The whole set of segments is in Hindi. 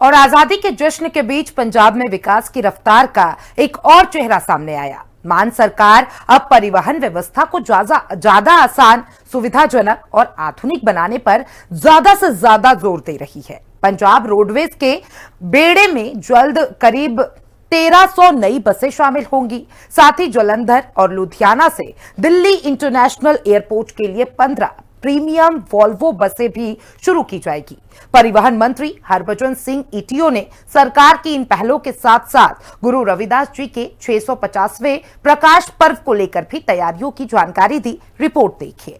और आजादी के जश्न के बीच पंजाब में विकास की रफ्तार का एक और चेहरा सामने आया। मान सरकार अब परिवहन व्यवस्था को ज्यादा आसान, सुविधाजनक और आधुनिक बनाने पर ज्यादा से ज्यादा जोर दे रही है। पंजाब रोडवेज के बेड़े में जल्द करीब 1300 नई बसें शामिल होंगी। साथ ही जालंधर और लुधियाना से दिल्ली इंटरनेशनल एयरपोर्ट के लिए 15 प्रीमियम वॉल्वो बसें भी शुरू की जाएगी। परिवहन मंत्री हरभजन सिंह ईटीओ ने सरकार की इन पहलों के साथ साथ गुरु रविदास जी के 650वें प्रकाश पर्व को लेकर भी तैयारियों की जानकारी दी। रिपोर्ट देखिए।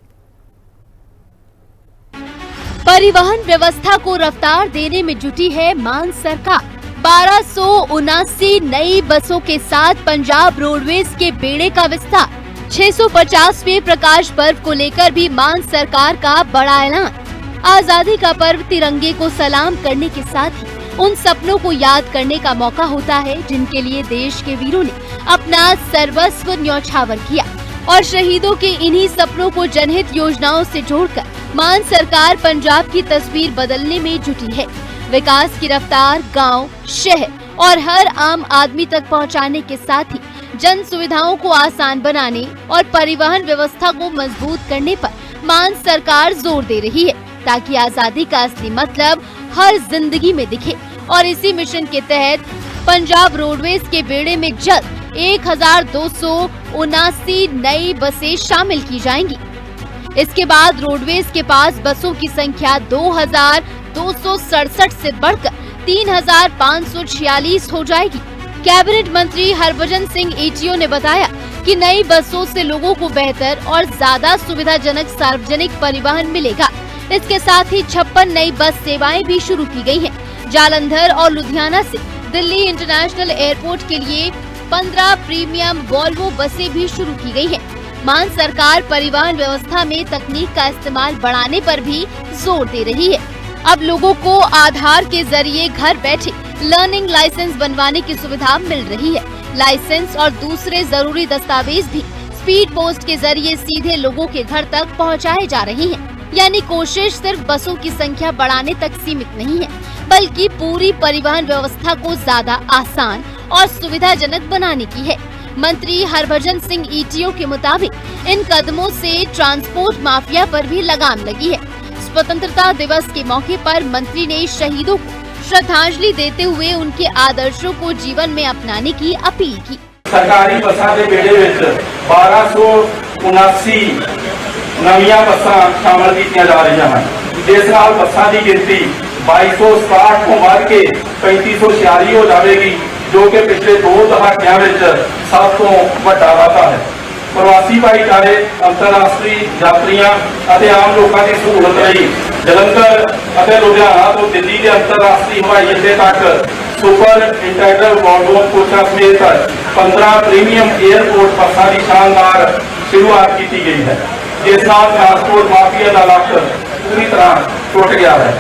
परिवहन व्यवस्था को रफ्तार देने में जुटी है मान सरकार। 1279 नई बसों के साथ पंजाब रोडवेज के बेड़े का विस्तार। 650वें प्रकाश पर्व को लेकर भी मान सरकार का बड़ा ऐलान। आजादी का पर्व तिरंगे को सलाम करने के साथ ही उन सपनों को याद करने का मौका होता है जिनके लिए देश के वीरों ने अपना सर्वस्व न्यौछावर किया। और शहीदों के इन्हीं सपनों को जनहित योजनाओं से जोड़कर मान सरकार पंजाब की तस्वीर बदलने में जुटी है। विकास की रफ्तार गांव, शहर और हर आम आदमी तक पहुंचाने के साथ ही जन सुविधाओं को आसान बनाने और परिवहन व्यवस्था को मजबूत करने पर मान सरकार जोर दे रही है ताकि आजादी का असली मतलब हर जिंदगी में दिखे। और इसी मिशन के तहत पंजाब रोडवेज के बेड़े में जल्द 1279 नई बसें शामिल की जाएंगी। इसके बाद रोडवेज के पास बसों की संख्या 2267 से बढ़कर 3546 हो जाएगी। कैबिनेट मंत्री हरभजन सिंह ईटीओ ने बताया कि नई बसों से लोगों को बेहतर और ज्यादा सुविधाजनक सार्वजनिक परिवहन मिलेगा। इसके साथ ही 56 नई बस सेवाएं भी शुरू की गई हैं। जालंधर और लुधियाना से दिल्ली इंटरनेशनल एयरपोर्ट के लिए 15 प्रीमियम वॉल्वो बसें भी शुरू की गई हैं। मान सरकार परिवहन व्यवस्था में तकनीक का इस्तेमाल बढ़ाने पर भी जोर दे रही है। अब लोगों को आधार के जरिए घर बैठे लर्निंग लाइसेंस बनवाने की सुविधा मिल रही है। लाइसेंस और दूसरे जरूरी दस्तावेज भी स्पीड पोस्ट के जरिए सीधे लोगों के घर तक पहुंचाए जा रहे हैं। यानी कोशिश सिर्फ बसों की संख्या बढ़ाने तक सीमित नहीं है, बल्कि पूरी परिवहन व्यवस्था को ज्यादा आसान और सुविधाजनक बनाने की है। मंत्री हरभजन सिंह ईटीओ के मुताबिक इन कदमों से ट्रांसपोर्ट माफिया पर भी लगाम लगी है। स्वतंत्रता दिवस के मौके पर मंत्री ने शहीदों को श्रद्धांजलि देते हुए उनके आदर्शों को जीवन में अपनाने की अपील की। सरकारी बसां दे बेड़े विच 1279 नवीं बसां शामिल की जा रही हैं, जिस नाल बसां की गिनती 2267 को बढ़ के 3546 हो जाएगी, जो कि पिछले 2 दहाकियां विच सब तो वड्डा वाधा है। प्रवासी भाईचारे, अंतरराष्ट्रीय यात्रियों और आम लोगों की सहूलत लई जलंधर और लुधियाना तो दिल्ली के अंतरराष्ट्रीय हवाई अड्डे तक सुपर इंटीग्रल वॉल्वो कोचां समेत 15 प्रीमियम एयरपोर्ट बसां की शानदार शुरुआत की गई है, जिस नाल ट्रांसपोर्ट माफिया का लक्ष पूरी तरह टुट गया है।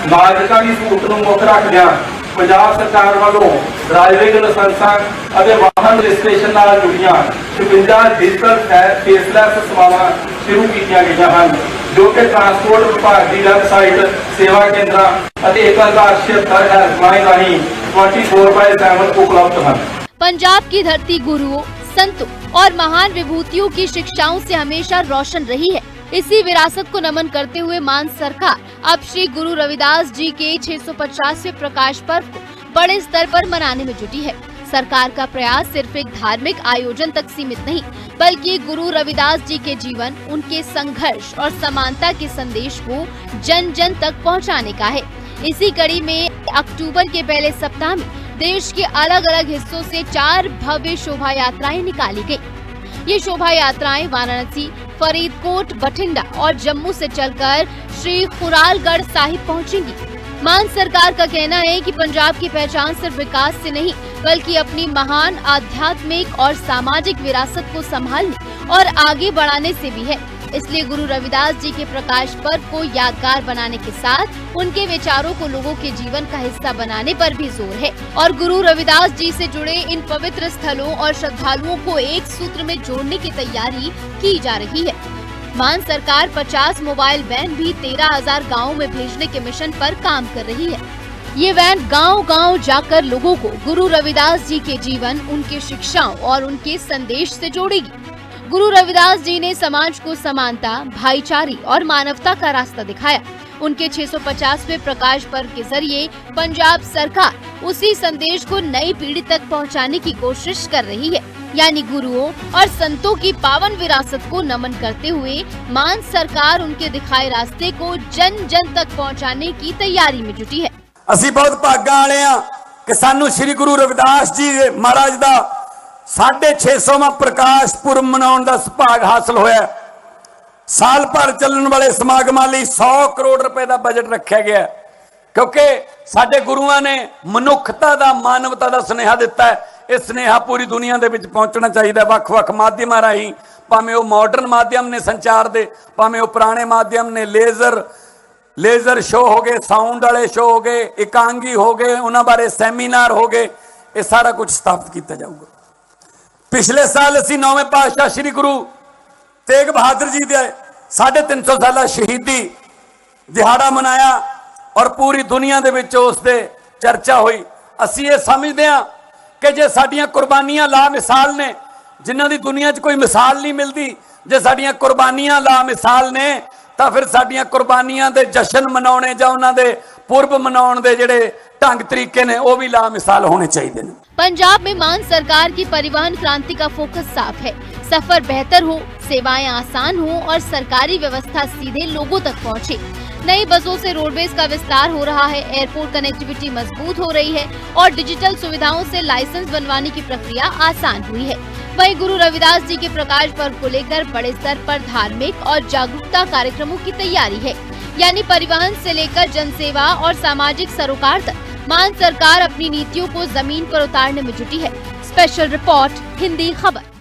नागरिकों की सहूलत को मुख रखदिआं पंजाब सरकार वालों ड्राइविंग लाइसेंसां और वाहन रजिस्ट्रेशन नाल जुड़ियां 56 डिजिटल फेसलैस सेवावां शुरू की गई हैं, जो कि ट्रांसपोर्ट विभाग की वैबसाइट, सेवा केंद्र और 1076 हेल्पलाइन राही 24/7 उपलब्ध हैं। पंजाब की धरती गुरुओं, संतों और महान विभूतियों की शिक्षाओं से हमेशा रोशन रही है। इसी विरासत को नमन करते हुए मान सरकार अब श्री गुरु रविदास जी के 650वें प्रकाश पर्व को बड़े स्तर पर मनाने में जुटी है। सरकार का प्रयास सिर्फ एक धार्मिक आयोजन तक सीमित नहीं, बल्कि गुरु रविदास जी के जीवन, उनके संघर्ष और समानता के संदेश को जन जन तक पहुंचाने का है। इसी कड़ी में अक्टूबर के पहले सप्ताह में देश के अलग अलग हिस्सों से 4 भव्य शोभा यात्राएं निकाली गयी। ये शोभा यात्राएं वाराणसी, फरीदकोट, बठिंडा और जम्मू से चलकर श्री खुरालगढ़ साहिब पहुंचेंगी। मान सरकार का कहना है कि पंजाब की पहचान सिर्फ विकास से नहीं, बल्कि अपनी महान आध्यात्मिक और सामाजिक विरासत को संभालने और आगे बढ़ाने से भी है। इसलिए गुरु रविदास जी के प्रकाश पर्व को यादगार बनाने के साथ उनके विचारों को लोगों के जीवन का हिस्सा बनाने पर भी जोर है। और गुरु रविदास जी से जुड़े इन पवित्र स्थलों और श्रद्धालुओं को एक सूत्र में जोड़ने की तैयारी की जा रही है। मान सरकार 50 मोबाइल वैन भी 13,000 गाँवों में भेजने के मिशन पर काम कर रही है। ये वैन गांव-गांव जाकर लोगों को गुरु रविदास जी के जीवन, उनके शिक्षाओं और उनके संदेश से जोड़ेगी। गुरु रविदास जी ने समाज को समानता, भाईचारे और मानवता का रास्ता दिखाया। उनके 650वें प्रकाश पर्व के जरिए पंजाब सरकार उसी संदेश को नई पीढ़ी तक पहुंचाने की कोशिश कर रही है। यानी गुरुओं और संतों की पावन विरासत को नमन करते हुए मान सरकार उनके दिखाए रास्ते को जन जन तक पहुंचाने की तैयारी में जुटी है। ਅਸੀਂ बहुत ਭਾਗਾਂ ਵਾਲੇ ਆ ਕਿ ਸਾਨੂੰ ਸ੍ਰੀ ਗੁਰੂ ਰਵਿਦਾਸ ਜੀ ਮਹਾਰਾਜ ਦਾ 650ਵਾਂ ਪ੍ਰਕਾਸ਼ ਪੁਰਬ ਮਨਾਉਣ ਦਾ ਸੁਭਾਗ ਹਾਸਲ ਹੋਇਆ। ਸਾਲ ਭਰ ਚੱਲਣ ਵਾਲੇ ਸਮਾਗਮਾਂ ਲਈ 100 ਕਰੋੜ ਰੁਪਏ ਦਾ ਬਜਟ ਰੱਖਿਆ ਗਿਆ ਕਿਉਂਕਿ ਸਾਡੇ ਗੁਰੂਆਂ ਨੇ ਮਨੁੱਖਤਾ ਦਾ, ਮਾਨਵਤਾ ਦਾ ਸੁਨੇਹਾ ਦਿੱਤਾ ਹੈ। ਇਹ ਸੁਨੇਹਾ ਪੂਰੀ ਦੁਨੀਆ ਦੇ ਵਿੱਚ ਪਹੁੰਚਣਾ ਚਾਹੀਦਾ ਵੱਖ-ਵੱਖ ਮਾਧਿਅਮਾਂ ਰਾਹੀਂ, ਭਾਵੇਂ ਉਹ ਮਾਡਰਨ ਮਾਧਿਅਮ ਨੇ ਸੰਚਾਰ ਦੇ, ਭਾਵੇਂ ਉਹ ਪੁਰਾਣੇ ਮਾਧਿਅਮ ਨੇ, लेजर शो हो गए, साउंड वाले शो हो गए, एकांगी हो गए, उन्होंने बारे सैमीनार हो गए, ये सारा कुछ स्थापित किया जाऊगा। पिछले साल असी 9वें पातशाह श्री गुरु तेग बहादुर जी के 350 साला शहीदी दिहाड़ा मनाया और पूरी दुनिया दे विच उस दे चर्चा हुई। असी ये समझते हैं कि जे साडियां कुर्बानियां ला मिसाल ने, जिन्हां दी दुनिया च कोई मिसाल नहीं मिलती, जे साडियां कुर्बानियां ला मिसाल ने ਤਾਂ ਫਿਰ ਸਾਡੀਆਂ ਕੁਰਬਾਨੀਆਂ ਦੇ ਜਸ਼ਨ ਮਨਾਉਣੇ ਜਾਂ ਉਹਨਾਂ ਦੇ ਪੁਰਬ ਮਨਾਉਣ ਦੇ ਜਿਹੜੇ ਢੰਗ ਤਰੀਕੇ ਨੇ ਉਹ ਵੀ ਲਾ ਮਿਸਾਲ ਹੋਣੇ ਚਾਹੀਦੇ ਨੇ। पंजाब में मान सरकार की परिवहन क्रांति का फोकस साफ है। सफर बेहतर हो, सेवाएं आसान हो और सरकारी व्यवस्था सीधे लोगों तक पहुंचे। नई बसों से रोडवेज का विस्तार हो रहा है, एयरपोर्ट कनेक्टिविटी मजबूत हो रही है और डिजिटल सुविधाओं से लाइसेंस बनवाने की प्रक्रिया आसान हुई है। वहीं गुरु रविदास जी के प्रकाश पर्व को लेकर बड़े स्तर पर धार्मिक और जागरूकता कार्यक्रमों की तैयारी है। यानी परिवहन से लेकर जनसेवा और सामाजिक सरोकार तक मान सरकार अपनी नीतियों को जमीन पर उतारने में जुटी है। स्पेशल रिपोर्ट, हिंदी खबर।